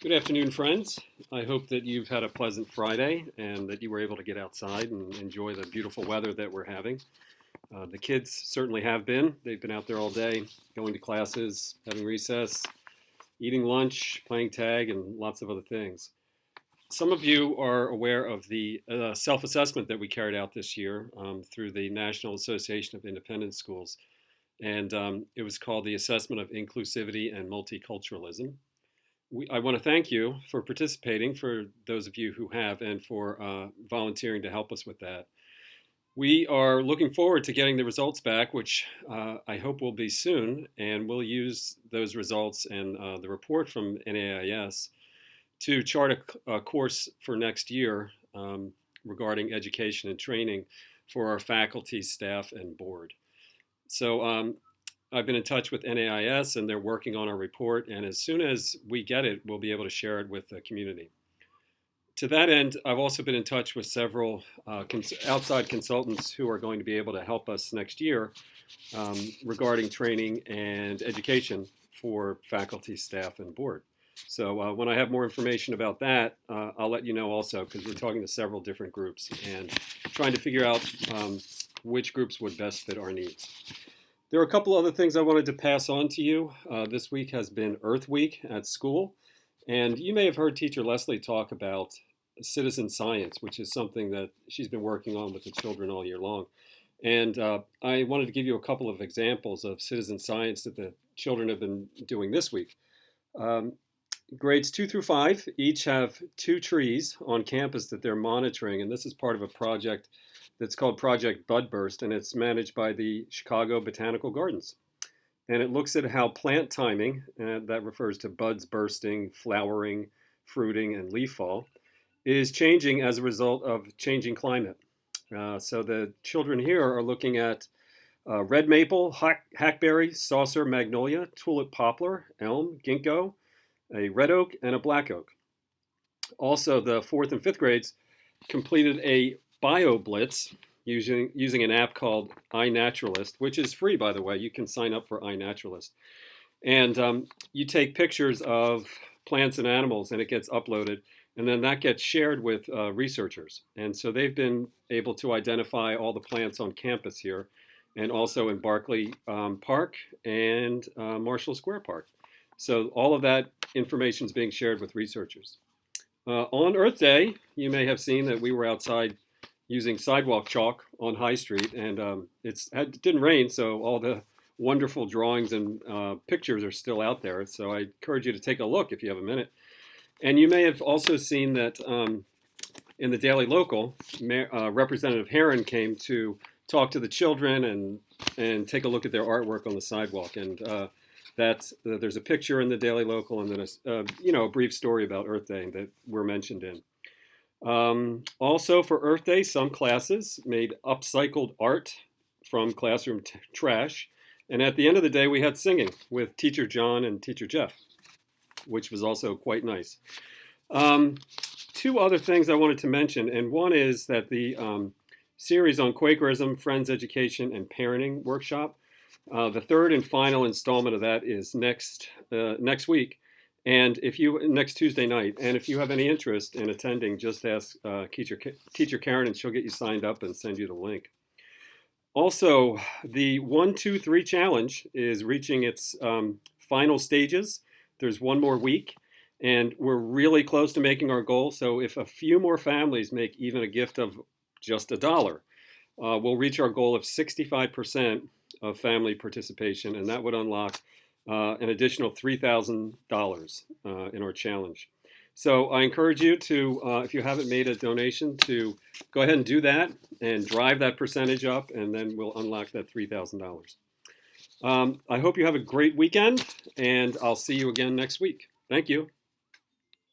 Good afternoon, friends. I hope that you've had a pleasant Friday and that you were able to get outside and enjoy the beautiful weather that we're having. The kids certainly have been. They've been out there all day, going to classes, having recess, eating lunch, playing tag, and lots of other things. Some of you are aware of the self assessment that we carried out this year through the National Association of Independent Schools. And it was called the Assessment of Inclusivity and Multiculturalism. I want to thank you for participating, for those of you who have, and for volunteering to help us with that. We are looking forward to getting the results back, which I hope will be soon, and we'll use those results and the report from NAIS to chart a course for next year regarding education and training for our faculty, staff, and board. So I've been in touch with NAIS, and they're working on our report, and as soon as we get it, we'll be able to share it with the community. To that end, I've also been in touch with several outside consultants who are going to be able to help us next year regarding training and education for faculty, staff, and board. So when I have more information about that, I'll let you know also, because we're talking to several different groups and trying to figure out which groups would best fit our needs. There are a couple other things I wanted to pass on to you. This week has been Earth Week at school, and you may have heard Teacher Leslie talk about citizen science, which is something that she's been working on with the children all year long. And I wanted to give you a couple of examples of citizen science that the children have been doing this week. Grades 2 through 5 each have 2 trees on campus that they're monitoring, and this is part of a project that's called Project Budburst, and it's managed by the Chicago Botanical Gardens. And it looks at how plant timing, that refers to buds bursting, flowering, fruiting, and leaf fall, is changing as a result of changing climate. So the children here are looking at red maple, hackberry, saucer magnolia, tulip poplar, elm, ginkgo, a red oak, and a black oak. Also, the 4th and 5th grades completed a bio blitz using an app called iNaturalist, which is free, by the way. You can sign up for iNaturalist. And you take pictures of plants and animals, and it gets uploaded. And then that gets shared with researchers. And so they've been able to identify all the plants on campus here, and also in Barclay Park and Marshall Square Park. So all of that information is being shared with researchers. On Earth Day, you may have seen that we were outside using sidewalk chalk on High Street, and it didn't rain, so all the wonderful drawings and pictures are still out there. So I encourage you to take a look if you have a minute. And you may have also seen that in the Daily Local, Representative Herron came to talk to the children and take a look at their artwork on the sidewalk. And there's a picture in the Daily Local, and then a brief story about Earth Day that we're mentioned in. Also for Earth Day, some classes made upcycled art from classroom trash. And at the end of the day, we had singing with Teacher John and Teacher Jeff, which was also quite nice. 2 other things I wanted to mention, and one is that the series on Quakerism, Friends Education, and Parenting workshop, the 3rd and final installment of that is next week. And next Tuesday night, and if you have any interest in attending, just ask Teacher Karen, and she'll get you signed up and send you the link. Also, the 1, 2, 3 challenge is reaching its final stages. There's one more week, and we're really close to making our goal. So if a few more families make even a gift of just $1, we'll reach our goal of 65% of family participation, and that would unlock an additional $3,000 in our challenge. So I encourage you to, if you haven't made a donation, to go ahead and do that and drive that percentage up, and then we'll unlock that $3,000. I hope you have a great weekend, and I'll see you again next week. Thank you.